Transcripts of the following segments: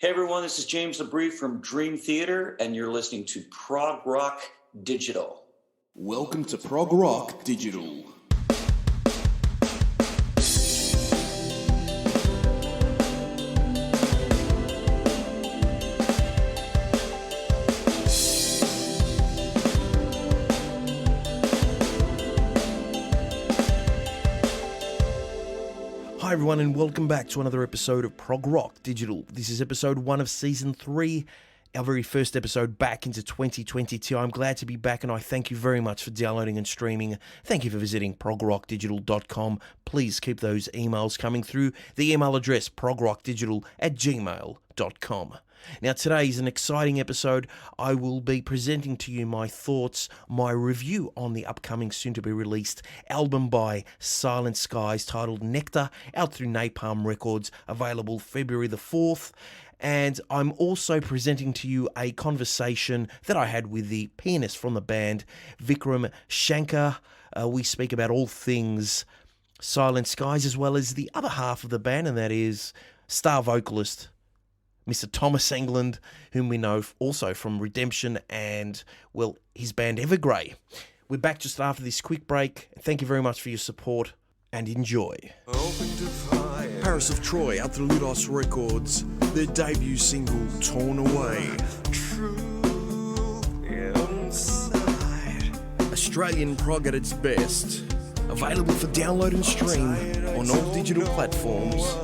Hey everyone, this is James LeBrie from Dream Theater, and you're listening to ProgRock Digital. Welcome to ProgRock Digital. Hi everyone, and welcome back to another episode of ProgRock Digital. This is episode 1 of season 3, our very first episode back into 2022. I'm glad to be back, and I thank you very much for downloading and streaming. Thank you for visiting progrockdigital.com. Please keep those emails coming through the email address progrockdigital@gmail.com. Now, today is an exciting episode. I will be presenting to you my thoughts, my review on the upcoming, soon-to-be-released album by Silent Skies titled Nectar, out through Napalm Records, available February the 4th. And I'm also presenting to you a conversation that I had with the pianist from the band, Vikram Shankar. We speak about all things Silent Skies, as well as the other half of the band, and that is star vocalist Mr. Thomas Englund, whom we know also from Redemption and, well, his band Evergrey. We're back just after this quick break. Thank you very much for your support, and enjoy. Paris of Troy, out through Ludos Records, their debut single, Torn Away. Australian prog at its best. Available for download and stream on all digital platforms.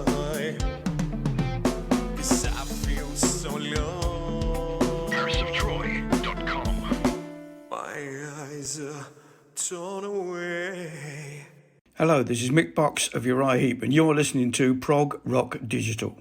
Torn away. Hello, this is Mick Box of Uriah Heep, and you're listening to Prog Rock Digital.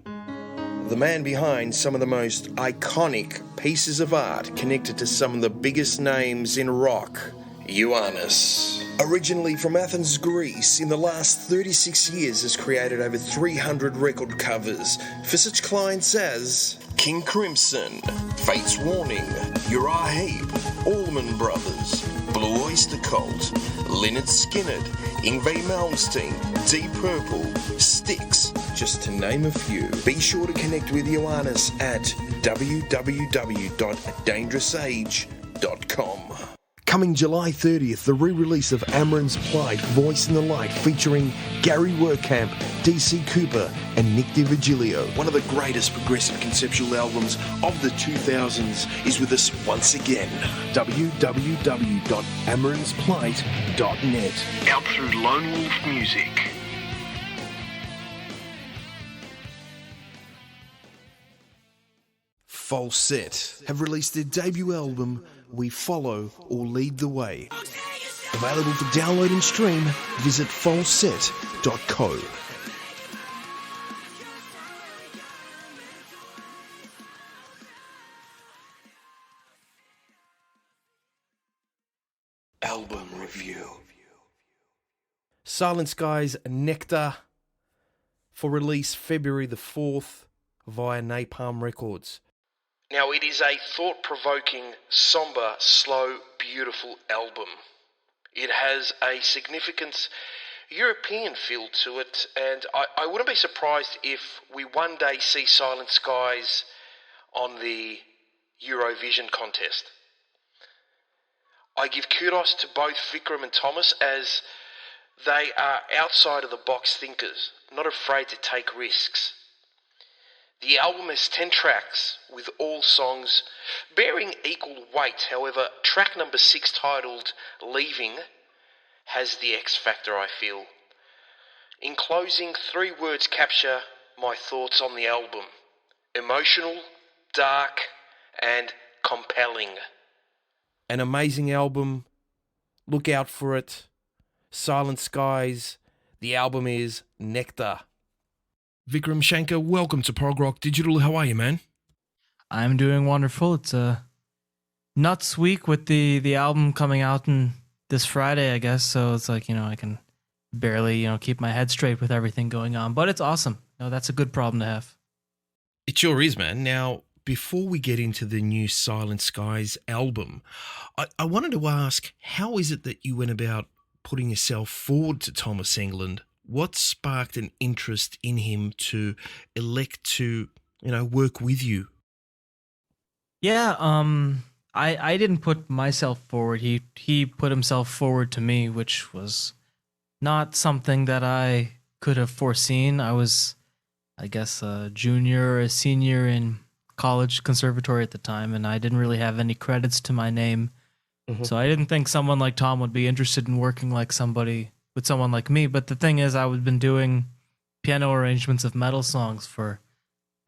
The man behind some of the most iconic pieces of art connected to some of the biggest names in rock, Ioannis. Originally from Athens, Greece, in the last 36 years has created over 300 record covers for such clients as King Crimson, Fate's Warning, Uriah Heep, Allman Brothers, Blue Oyster Cult, Lynyrd Skynyrd, Yngwie Malmsteen, Deep Purple, Styx, just to name a few. Be sure to connect with Ioannis at www.dangerousage.com. Coming July 30th, the re-release of Amron's Plight, Voice in the Light, featuring Gary Werkamp, DC Cooper, and Nick DiVigilio. One of the greatest progressive conceptual albums of the 2000s is with us once again. www.amronsplight.net. Out through Lone Wolf Music. Falsett have released their debut album, We Follow or Lead the Way. Available for download and stream, visit falsett.co. Album review. Silent Skies Nectar, for release February the 4th via Napalm Records. Now, it is a thought-provoking, sombre, slow, beautiful album. It has a significant European feel to it, and I wouldn't be surprised if we one day see Silent Skies on the Eurovision contest. I give kudos to both Vikram and Thomas, as they are outside-of-the-box thinkers, not afraid to take risks. The album has 10 tracks, with all songs bearing equal weight. However, track number 6, titled Leaving, has the X factor, I feel. In closing, 3 words capture my thoughts on the album: emotional, dark, and compelling. An amazing album. Look out for it. Silent Skies. The album is Nectar. Vikram Shankar, welcome to ProgRock Digital. How are you, man? I'm doing wonderful. It's a nuts week with the album coming out this Friday, I guess. So it's like, I can barely, keep my head straight with everything going on. But it's awesome. That's a good problem to have. It sure is, man. Now, before we get into the new Silent Skies album, I wanted to ask, how is it that you went about putting yourself forward to Thomas Englund? What sparked an interest in him to elect to work with you? Yeah, I didn't put myself forward. He put himself forward to me, which was not something that I could have foreseen. I was, I guess, a junior or a senior in college conservatory at the time, and I didn't really have any credits to my name. So I didn't think someone like Tom would be interested in working with someone like me. But the thing is, I had been doing piano arrangements of metal songs for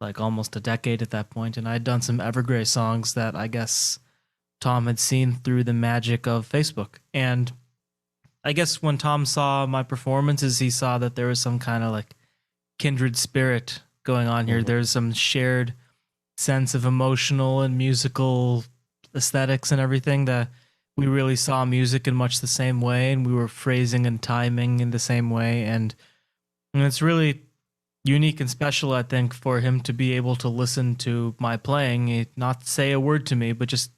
like almost a decade at that point, and I'd done some Evergrey songs that I guess Tom had seen through the magic of Facebook. And I guess when Tom saw my performances, he saw that there was some kind of like kindred spirit going on here. There's some shared sense of emotional and musical aesthetics and everything, that we really saw music in much the same way, and we were phrasing and timing in the same way. And it's really unique and special, I think, for him to be able to listen to my playing, not say a word to me, but just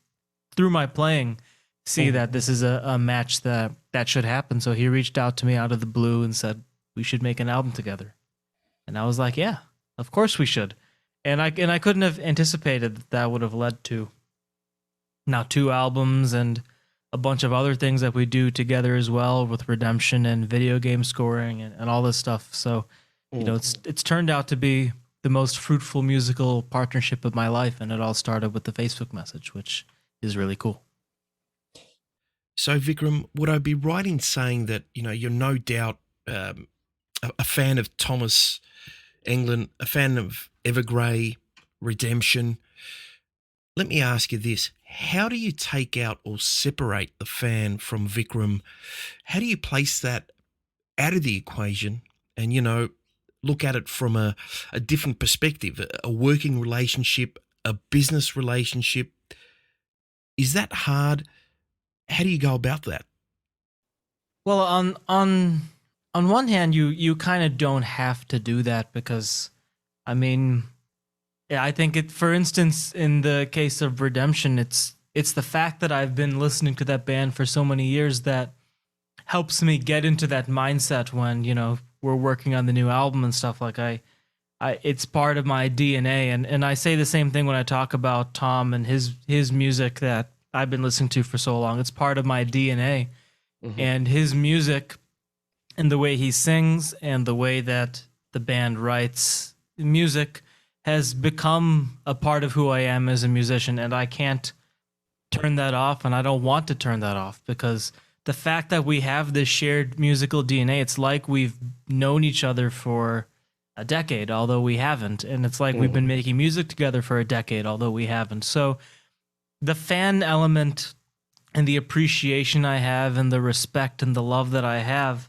through my playing, see that this is a match that should happen. So he reached out to me out of the blue and said, we should make an album together. And I was like, yeah, of course we should. And I couldn't have anticipated that would have led to now 2 albums and a bunch of other things that we do together as well, with Redemption and video game scoring and all this stuff. So, it's turned out to be the most fruitful musical partnership of my life, and it all started with the Facebook message, which is really cool. So, Vikram, would I be right in saying that, you're no doubt a fan of Thomas Englund, a fan of Evergrey, Redemption? Let me ask you this. How do you take out or separate the fan from Vikram? How do you place that out of the equation and, look at it from a different perspective, a working relationship, a business relationship? Is that hard? How do you go about that? Well, on one hand, you kind of don't have to do that, because, I mean, yeah, I think for instance, in the case of Redemption, it's the fact that I've been listening to that band for so many years that helps me get into that mindset when, we're working on the new album and stuff. Like it's part of my DNA. And I say the same thing when I talk about Tom and his music that I've been listening to for so long. It's part of my DNA. And his music and the way he sings and the way that the band writes music has become a part of who I am as a musician, and I can't turn that off, and I don't want to turn that off, because the fact that we have this shared musical DNA, it's like we've known each other for a decade, although we haven't, and it's like we've been making music together for a decade, although we haven't. So the fan element and the appreciation I have and the respect and the love that I have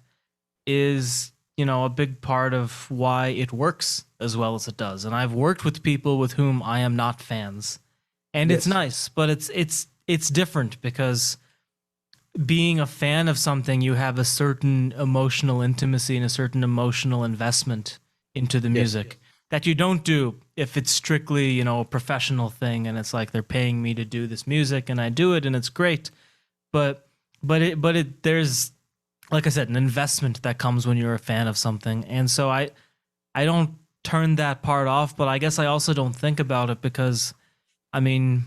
is, a big part of why it works as well as it does. And I've worked with people with whom I am not fans, and it's nice, but it's different, because being a fan of something, you have a certain emotional intimacy and a certain emotional investment into the music that you don't do if it's strictly, a professional thing, and it's like they're paying me to do this music and I do it and it's great. But there's, like I said, an investment that comes when you're a fan of something. And so I don't turn that part off, but I guess I also don't think about it, because, I mean,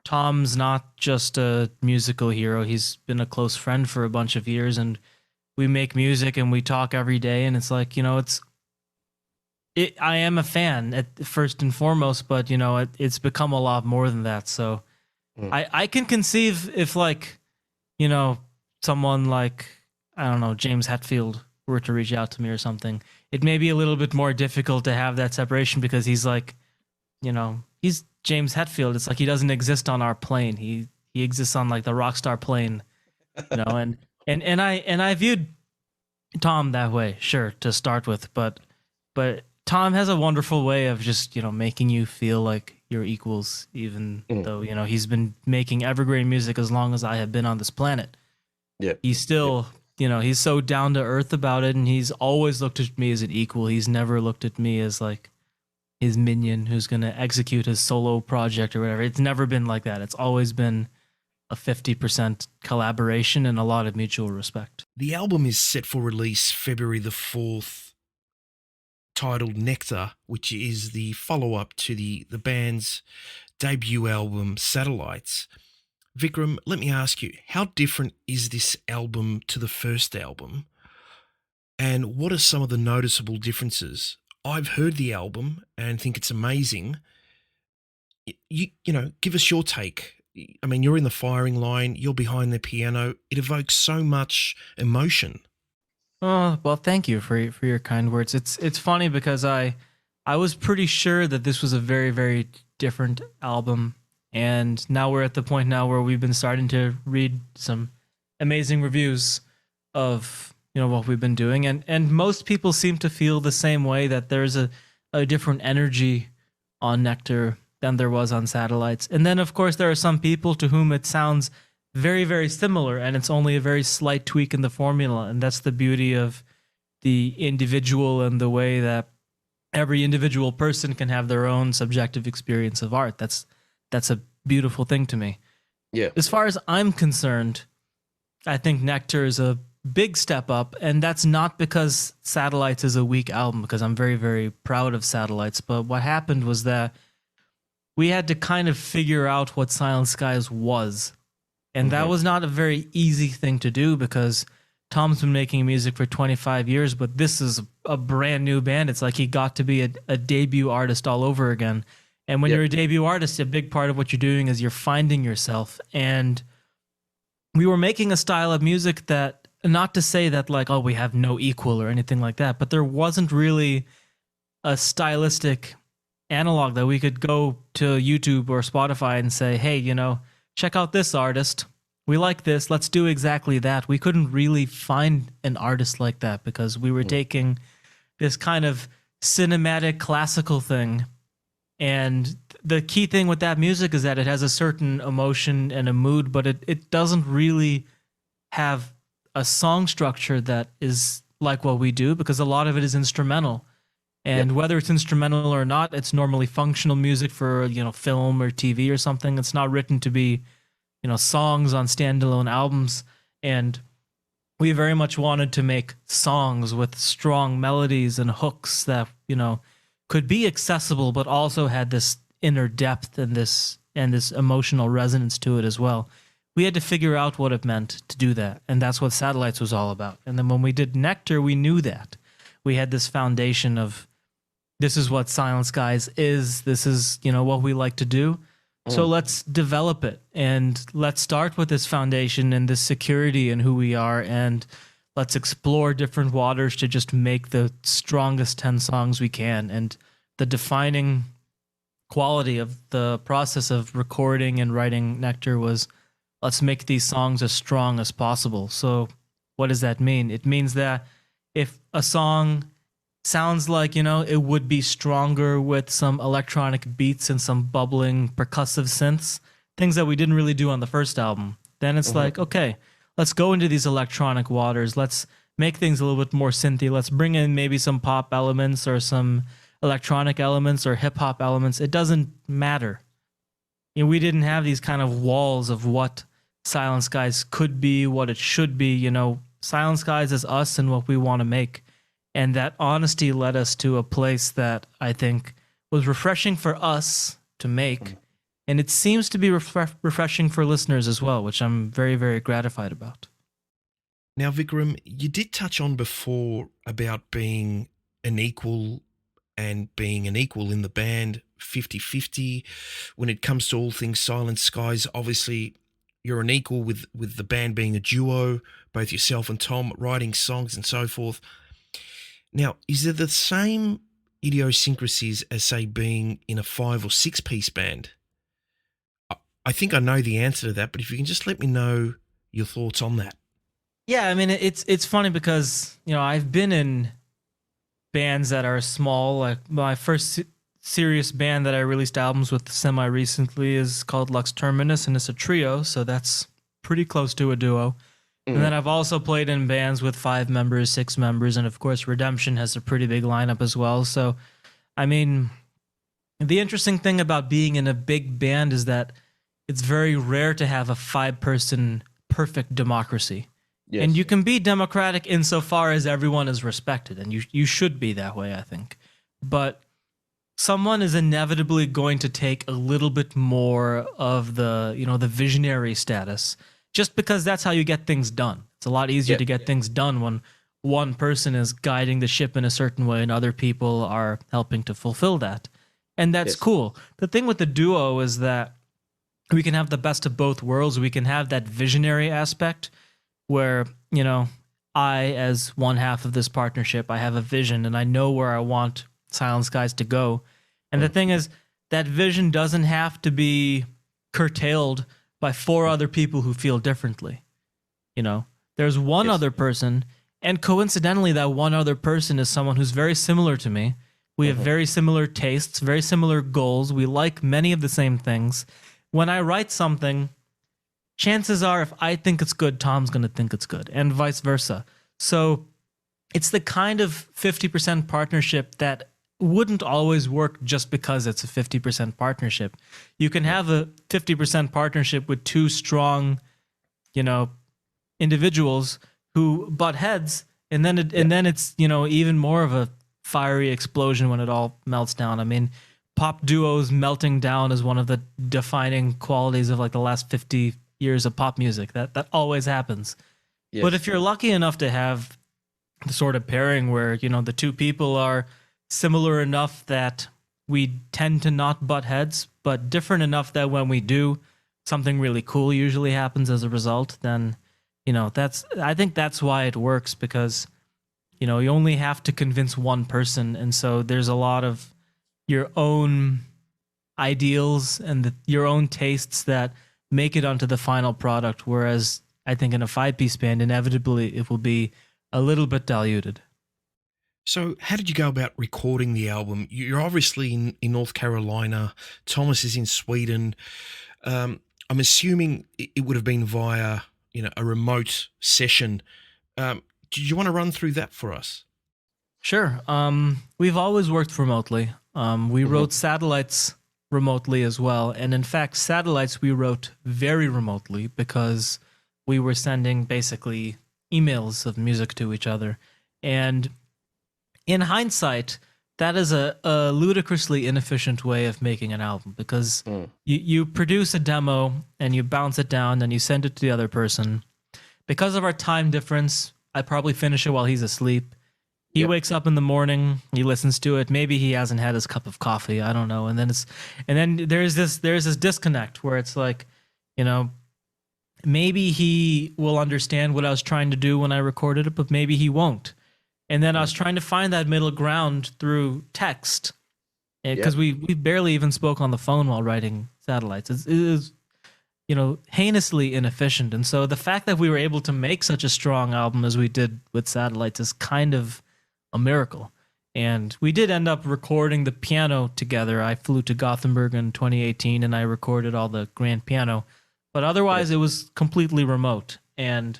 Tom's not just a musical hero. He's been a close friend for a bunch of years, and we make music and we talk every day. And it's like, I am a fan at first and foremost, but it's become a lot more than that. So I can conceive if, like, someone like, I don't know, James Hetfield were to reach out to me or something, it may be a little bit more difficult to have that separation, because he's like, he's James Hetfield. It's like he doesn't exist on our plane. He exists on like the Rockstar plane, and I viewed Tom that way, sure, to start with, but Tom has a wonderful way of just, making you feel like you're equals, even though, he's been making evergreen music as long as I have been on this planet. Yeah. He's still, he's so down to earth about it, and he's always looked at me as an equal. He's never looked at me as like his minion who's going to execute his solo project or whatever. It's never been like that. It's always been a 50% collaboration and a lot of mutual respect. The album is set for release February the 4th. titled Nectar, which is the follow-up to the band's debut album, Satellites. Vikram, let me ask you, how different is this album to the first album? And what are some of the noticeable differences? I've heard the album and think it's amazing. You know, give us your take. I mean, you're in the firing line, you're behind the piano. It evokes so much emotion. Oh, well, thank you for your kind words. It's funny because I was pretty sure that this was a very, very different album, and now we're at the point now where we've been starting to read some amazing reviews of, you know, what we've been doing, and most people seem to feel the same way, that there's a different energy on Nectar than there was on Satellites. And then, of course, there are some people to whom it sounds very, very similar, and it's only a very slight tweak in the formula. And that's the beauty of the individual and the way that every individual person can have their own subjective experience of art. That's a beautiful thing to me. Yeah. As far as I'm concerned, I think Nectar is a big step up, and that's not because Satellites is a weak album, because I'm very, very proud of Satellites. But what happened was that we had to kind of figure out what Silent Skies was. And that was not a very easy thing to do, because Tom's been making music for 25 years, but this is a brand new band. It's like he got to be a debut artist all over again. And when you're a debut artist, a big part of what you're doing is you're finding yourself. And we were making a style of music that, not to say that like, oh, we have no equal or anything like that, but there wasn't really a stylistic analog that we could go to YouTube or Spotify and say, hey, you know, check out this artist. We like this. Let's do exactly that. We couldn't really find an artist like that, because we were taking this kind of cinematic classical thing. And the key thing with that music is that it has a certain emotion and a mood, but it doesn't really have a song structure that is like what we do, because a lot of it is instrumental. And whether it's instrumental or not, it's normally functional music for, you know, film or TV or something. It's not written to be, you know, songs on standalone albums. And we very much wanted to make songs with strong melodies and hooks that, you know, could be accessible, but also had this inner depth and this emotional resonance to it as well. We had to figure out what it meant to do that. And that's what Satellites was all about. And then when we did Nectar, we knew that. We had this foundation of, this is what Silent Skies is. This is, you know, what we like to do. So let's develop it, and let's start with this foundation and this security in who we are, and let's explore different waters to just make the strongest 10 songs we can. And the defining quality of the process of recording and writing Nectar was, let's make these songs as strong as possible. So what does that mean? It means that if a song sounds like, you know, it would be stronger with some electronic beats and some bubbling percussive synths, things that we didn't really do on the first album, then it's like, okay, let's go into these electronic waters. Let's make things a little bit more synthy. Let's bring in maybe some pop elements or some electronic elements or hip hop elements. It doesn't matter. You know, we didn't have these kind of walls of what Silent Skies could be, what it should be. You know, Silent Skies is us and what we want to make. And that honesty led us to a place that I think was refreshing for us to make. And it seems to be refreshing for listeners as well, which I'm very, very gratified about. Now, Vikram, you did touch on before about being an equal and being an equal in the band, 50-50. When it comes to all things Silent Skies, obviously you're an equal with the band being a duo, both yourself and Tom, writing songs and so forth. Now, is there the same idiosyncrasies as, say, being in a 5 or 6 piece band? I think I know the answer to that, but if you can just let me know your thoughts on that. Yeah, I mean, it's funny because, you know, I've been in bands that are small. Like my first serious band that I released albums with semi-recently is called Lux Terminus, and it's a trio, so that's pretty close to a duo. And then I've also played in bands with 5 members, 6 members, and of course Redemption has a pretty big lineup as well. So, I mean, the interesting thing about being in a big band is that it's very rare to have a 5-person perfect democracy. And you can be democratic insofar as everyone is respected, and you should be that way, I think. but someone is inevitably going to take a little bit more of the, the visionary status, just because that's how you get things done. It's a lot easier to get things done when one person is guiding the ship in a certain way and other people are helping to fulfill that. And that's cool. The thing with the duo is that we can have the best of both worlds. We can have that visionary aspect where, I, as one half of this partnership, I have a vision and I know where I want Silent Skies to go. And the thing is, that vision doesn't have to be curtailed by 4 other people who feel differently. There's one other person, and coincidentally, that one other person is someone who's very similar to me. We have very similar tastes, very similar goals. We like many of the same things. When I write something, chances are if I think it's good, Tom's going to think it's good, and vice versa. So it's the kind of 50% partnership that wouldn't always work just because it's a 50% partnership. You can have a 50% partnership with 2 strong, individuals who butt heads, and then it's even more of a fiery explosion when it all melts down. I mean, pop duos melting down is one of the defining qualities of like the last 50 years of pop music. That always happens. Yes. But if you're lucky enough to have the sort of pairing where, the 2 people are similar enough that we tend to not butt heads, but different enough that when we do, something really cool usually happens as a result, then, I think that's why it works, because, you only have to convince one person. And so there's a lot of your own ideals and your own tastes that make it onto the final product. Whereas I think in a 5-piece band, inevitably it will be a little bit diluted. So how did you go about recording the album? You're obviously in North Carolina. Thomas is in Sweden. I'm assuming it would have been via, a remote session. Do you want to run through that for us? Sure. We've always worked remotely. We wrote Satellites remotely as well. And in fact, Satellites we wrote very remotely because we were sending basically emails of music to each other. And in hindsight, that is a ludicrously inefficient way of making an album, because you produce a demo and you bounce it down and you send it to the other person. Because of our time difference, I probably finish it while he's asleep. He wakes up in the morning, he listens to it. Maybe he hasn't had his cup of coffee. I don't know. And then there's this disconnect where it's like, maybe he will understand what I was trying to do when I recorded it, but maybe he won't. And then I was trying to find that middle ground through text, because we barely even spoke on the phone while writing Satellites. It is, heinously inefficient. And so the fact that we were able to make such a strong album as we did with Satellites is kind of a miracle. And we did end up recording the piano together. I flew to Gothenburg in 2018 and I recorded all the grand piano. But otherwise, it was completely remote. And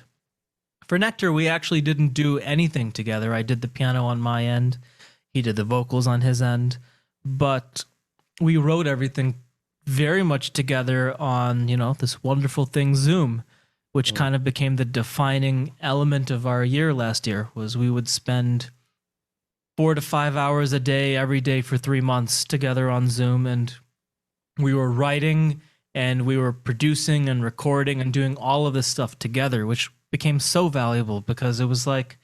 for Nectar, we actually didn't do anything together. I did the piano on my end. He did the vocals on his end. But we wrote everything very much together on, this wonderful thing, Zoom, which kind of became the defining element of our year last year. Was we would spend 4 to 5 hours a day, every day for 3 months together on Zoom. And we were writing and we were producing and recording and doing all of this stuff together, which became so valuable, because it was like,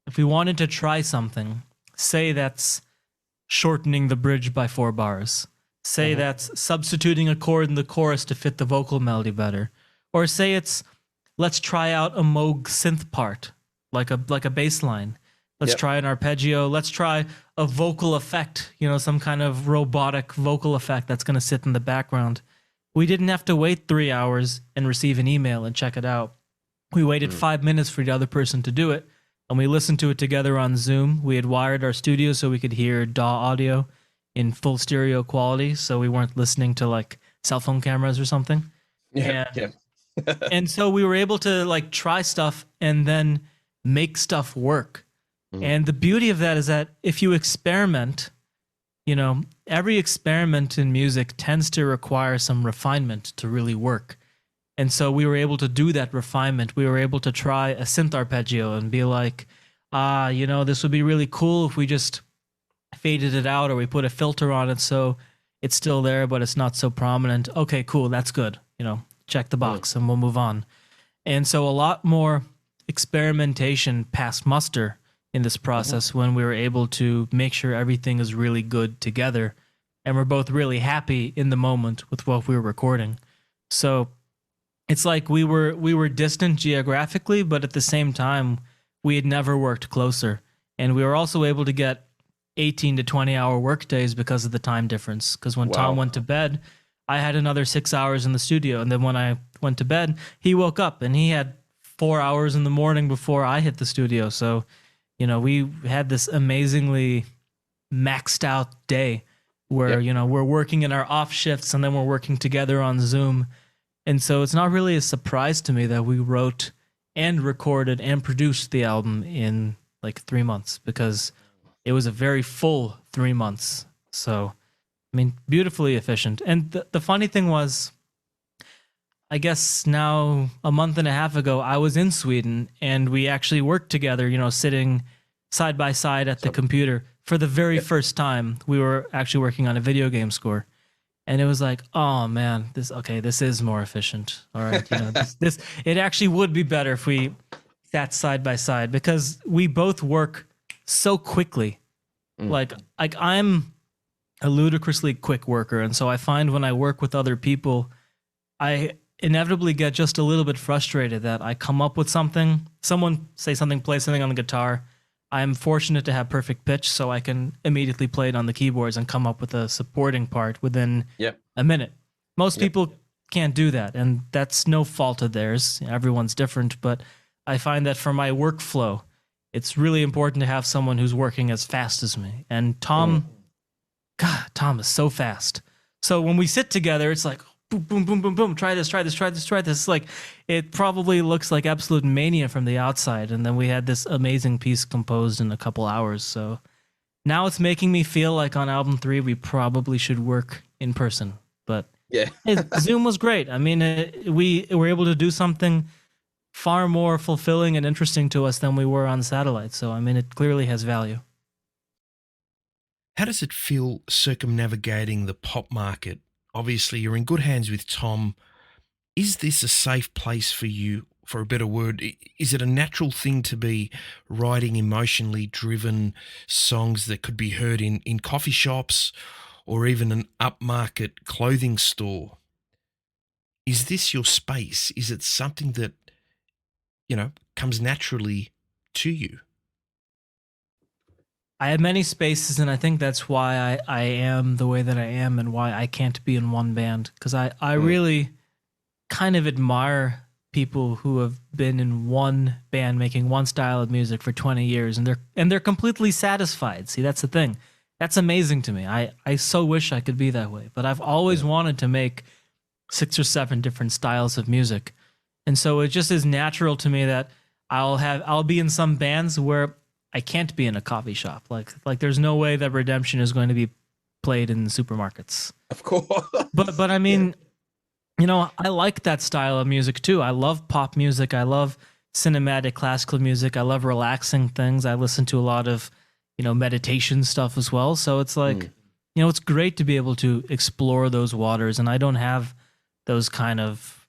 if we wanted to try something, say that's shortening the bridge by 4 bars, say that's substituting a chord in the chorus to fit the vocal melody better, or say it's, let's try out a Moog synth part, like a bass line. Let's try an arpeggio. Let's try a vocal effect, some kind of robotic vocal effect that's going to sit in the background. We didn't have to wait 3 hours and receive an email and check it out. We waited 5 minutes for the other person to do it, and we listened to it together on Zoom. We had wired our studio so we could hear DAW audio in full stereo quality, so we weren't listening to like cell phone cameras or something. And so we were able to try stuff and then make stuff work. And the beauty of that is that if you experiment, every experiment in music tends to require some refinement to really work. And so we were able to do that refinement. We were able to try a synth arpeggio and be like, this would be really cool if we just faded it out or we put a filter on it so it's still there, but it's not so prominent. Okay, cool, that's good. Check the box and we'll move on. And so a lot more experimentation passed muster in this process when we were able to make sure everything is really good together. And we're both really happy in the moment with what we were recording. So it's like we were distant geographically, but at the same time, we had never worked closer. And we were also able to get 18 to 20 hour work days because of the time difference. Because when Tom went to bed, I had another 6 hours in the studio. And then when I went to bed, he woke up and he had 4 hours in the morning before I hit the studio. So, we had this amazingly maxed out day where, we're working in our off shifts and then we're working together on Zoom. And so it's not really a surprise to me that we wrote and recorded and produced the album in like 3 months, because it was a very full 3 months. So, beautifully efficient. And the funny thing was, I guess now a month and a half ago, I was in Sweden and we actually worked together, sitting side by side at the computer for the very first time. We were actually working on a video game score. And it was like, oh man, this is more efficient. All right, it actually would be better if we sat side by side, because we both work so quickly. Like I'm a ludicrously quick worker, and so I find when I work with other people, I inevitably get just a little bit frustrated that I come up with something, someone say something, play something on the guitar. I'm fortunate to have perfect pitch, so I can immediately play it on the keyboards and come up with a supporting part within a minute. Most people can't do that, and that's no fault of theirs. Everyone's different, but I find that for my workflow, it's really important to have someone who's working as fast as me. And Tom, God, Tom is so fast. So when we sit together, it's like, boom, boom, boom, boom, boom, try this. It's like, it probably looks like absolute mania from the outside. And then we had this amazing piece composed in a couple hours. So now it's making me feel like on album 3, we probably should work in person. But Zoom was great. We were able to do something far more fulfilling and interesting to us than we were on satellite. So, it clearly has value. How does it feel circumnavigating the pop market? Obviously, you're in good hands with Tom. Is this a safe place for you, for a better word? Is it a natural thing to be writing emotionally driven songs that could be heard in coffee shops or even an upmarket clothing store? Is this your space? Is it something that, comes naturally to you? I have many spaces, and I think that's why I am the way that I am and why I can't be in one band. Because I really kind of admire people who have been in one band making one style of music for 20 years and they're completely satisfied. See, that's the thing. That's amazing to me. I so wish I could be that way. But I've always wanted to make 6 or 7 different styles of music. And so it just is natural to me that I'll be in some bands where I can't be in a coffee shop. Like there's no way that Redemption is going to be played in supermarkets. Of course. But I like that style of music too. I love pop music. I love cinematic classical music. I love relaxing things. I listen to a lot of, meditation stuff as well. So it's like, it's great to be able to explore those waters. And I don't have those kind of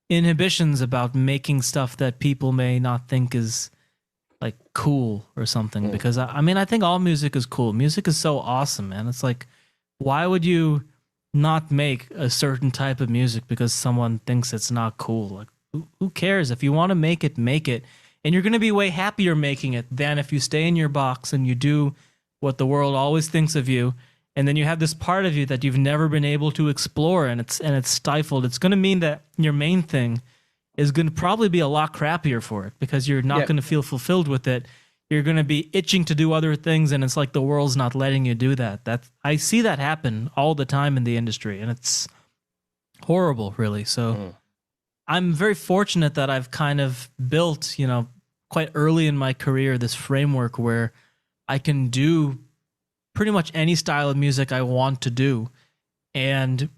inhibitions about making stuff that people may not think is like cool or something, because I think all music is cool. Music is so awesome, man. It's like, why would you not make a certain type of music because someone thinks it's not cool? Like, who cares? If you want to make it, and you're going to be way happier making it than if you stay in your box and you do what the world always thinks of you, and then you have this part of you that you've never been able to explore, and it's stifled. It's going to mean that your main thing is going to probably be a lot crappier for it, because you're not going to feel fulfilled with it. You're going to be itching to do other things, and it's like the world's not letting you do that. I see that happen all the time in the industry, and it's horrible, really. So I'm very fortunate that I've kind of built, quite early in my career, this framework where I can do pretty much any style of music I want to do, and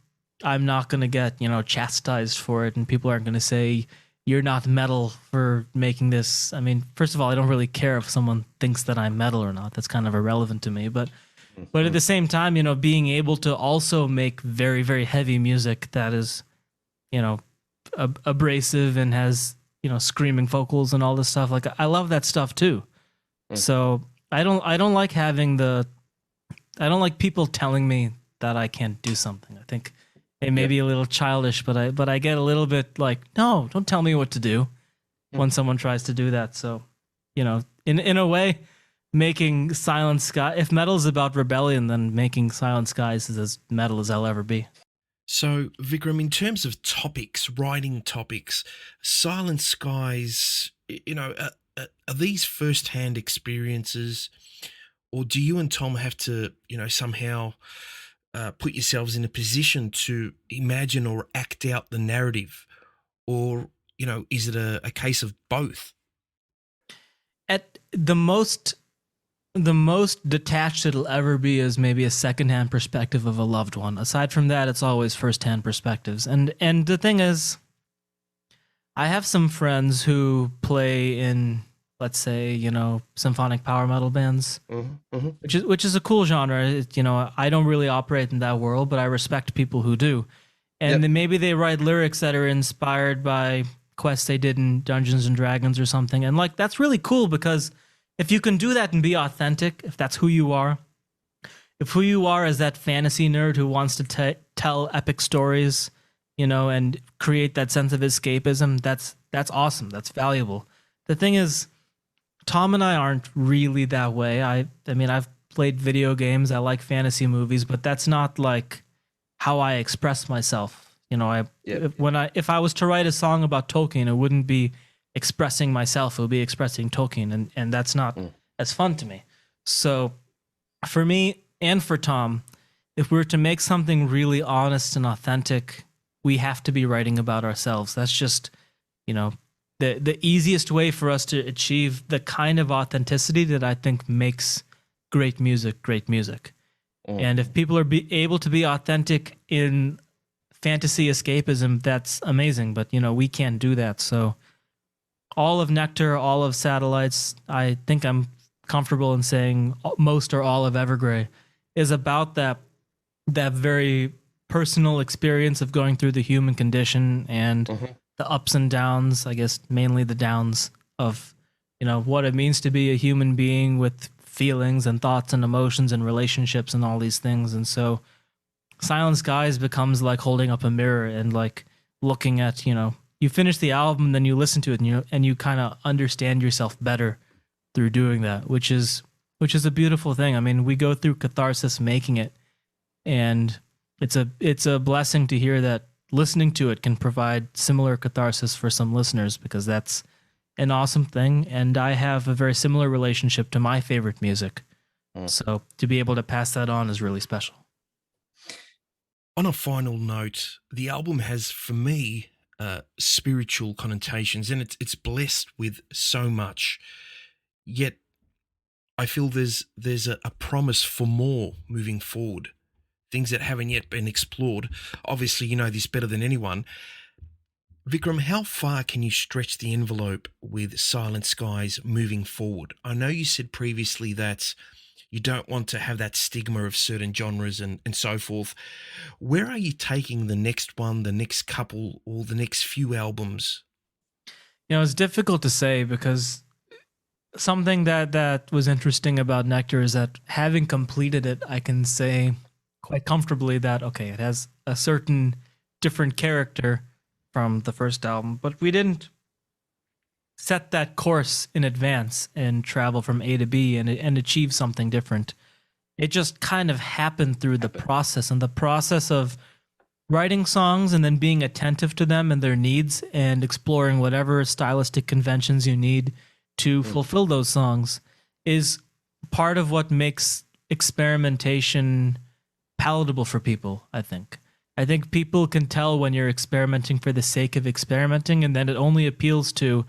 I'm not going to get, chastised for it, and people aren't going to say, you're not metal for making this. I mean, first of all, I don't really care if someone thinks that I'm metal or not. That's kind of irrelevant to me. But at the same time, you know, being able to also make very, very heavy music that is, you know, abrasive and has, you know, screaming vocals and all this stuff. Like, I love that stuff too. So I don't like I don't like people telling me that I can't do something. I think it may be a little childish, but I get a little bit like, no, don't tell me what to do when someone tries to do that. So, you know, in a way, making Silent Sky, if metal's about rebellion, then making Silent Skies is as metal as I'll ever be. So, Vikram, in terms of topics, writing topics, Silent Skies, you know, are these first-hand experiences, or do you and Tom have to, you know, somehow put yourselves in a position to imagine or act out the narrative? Or, you know, is it a case of both? At the most detached it'll ever be is maybe a secondhand perspective of a loved one. Aside from that, it's always firsthand perspectives. And the thing is, I have some friends who play in, let's say, you know, symphonic power metal bands, which is a cool genre. You know, I don't really operate in that world, but I respect people who do. And then maybe they write lyrics that are inspired by quests they did in Dungeons and Dragons or something. And like, that's really cool, because if you can do that and be authentic, if that's who you are, if who you are is that fantasy nerd who wants to tell epic stories, you know, and create that sense of escapism, that's awesome. That's valuable. The thing is, Tom and I aren't really that way. I mean, I've played video games. I like fantasy movies, but that's not like how I express myself. You know, if I was to write a song about Tolkien, it wouldn't be expressing myself. It would be expressing Tolkien, and that's not as fun to me. So for me and for Tom, if we were to make something really honest and authentic, we have to be writing about ourselves. That's just, you know, the easiest way for us to achieve the kind of authenticity that I think makes great music great music. And if people are able to be authentic in fantasy escapism, that's amazing. But, you know, we can't do that. So all of Nectar, all of Satellites, I think I'm comfortable in saying most or all of Evergrey is about that very personal experience of going through the human condition and the ups and downs, I guess mainly the downs of, you know, what it means to be a human being with feelings and thoughts and emotions and relationships and all these things. And so Silent Skies becomes like holding up a mirror and like looking at, you know, you finish the album, then you listen to it and you kind of understand yourself better through doing that, which is a beautiful thing. I mean, we go through catharsis making it, and it's a blessing to hear that listening to it can provide similar catharsis for some listeners, because that's an awesome thing. And I have a very similar relationship to my favorite music. So to be able to pass that on is really special. On a final note, the album has, for me, spiritual connotations, and it's blessed with so much. Yet I feel there's a promise for more moving forward, things that haven't yet been explored. Obviously, you know this better than anyone. Vikram, how far can you stretch the envelope with Silent Skies moving forward? I know you said previously that you don't want to have that stigma of certain genres and so forth. Where are you taking the next one, the next couple, or the next few albums? You know, it's difficult to say, because something that was interesting about Nectar is that having completed it, I can say quite comfortably that, okay, it has a certain different character from the first album, but we didn't set that course in advance and travel from A to B and achieve something different. It just kind of happened through the process, and the process of writing songs and then being attentive to them and their needs and exploring whatever stylistic conventions you need to fulfill those songs is part of what makes experimentation palatable for people, I think. I think people can tell when you're experimenting for the sake of experimenting, and then it only appeals to,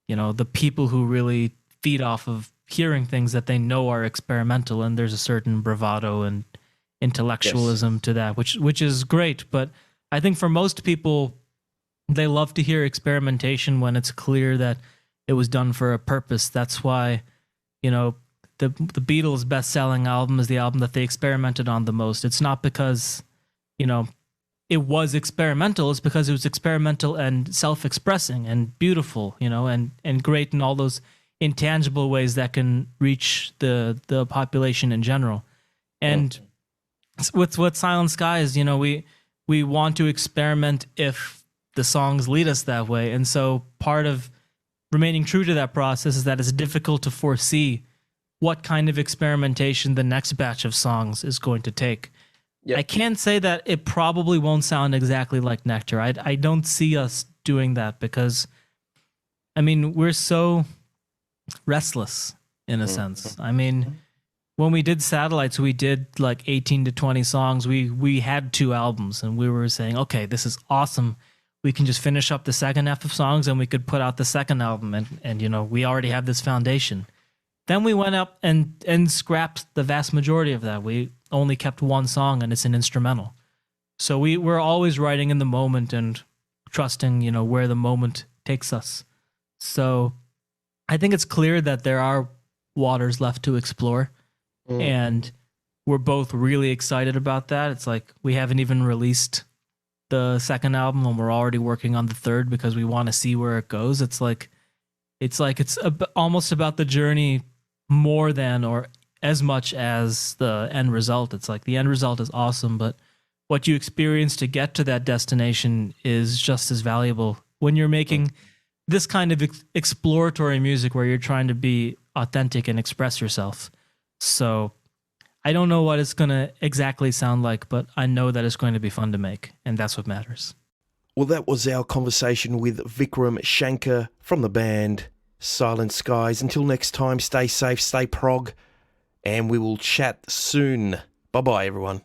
you know, the people who really feed off of hearing things that they know are experimental, and there's a certain bravado and intellectualism to that, which is great. But I think for most people, they love to hear experimentation when it's clear that it was done for a purpose. That's why, you know, the Beatles' best-selling album is the album that they experimented on the most. It's not because, you know, it was experimental. It's because it was experimental and self-expressing and beautiful, you know, and great in all those intangible ways that can reach the population in general. And with what Silent Skies, you know, we want to experiment if the songs lead us that way. And so part of remaining true to that process is that it's difficult to foresee what kind of experimentation the next batch of songs is going to take. Yep. I can say that it probably won't sound exactly like Nectar. I don't see us doing that because, I mean, we're so restless in a sense. I mean, when we did Satellites, we did like 18 to 20 songs. We had 2 albums and we were saying, okay, this is awesome. We can just finish up the second half of songs and we could put out the second album. And you know, we already have this foundation. Then we went up and scrapped the vast majority of that. We only kept 1 song and it's an instrumental. So we're always writing in the moment and trusting, you know, where the moment takes us. So I think it's clear that there are waters left to explore. And we're both really excited about that. It's like we haven't even released the second album and we're already working on the third because we want to see where it goes. It's almost about the journey more than or as much as the end result. It's like the end result is awesome, but what you experience to get to that destination is just as valuable when you're making this kind of exploratory music where you're trying to be authentic and express yourself. So I don't know what it's going to exactly sound like, but I know that it's going to be fun to make, and that's what matters. Well, that was our conversation with Vikram Shankar from the band Silent Skies. Until next time, stay safe, stay prog, and we will chat soon. Bye-bye, everyone.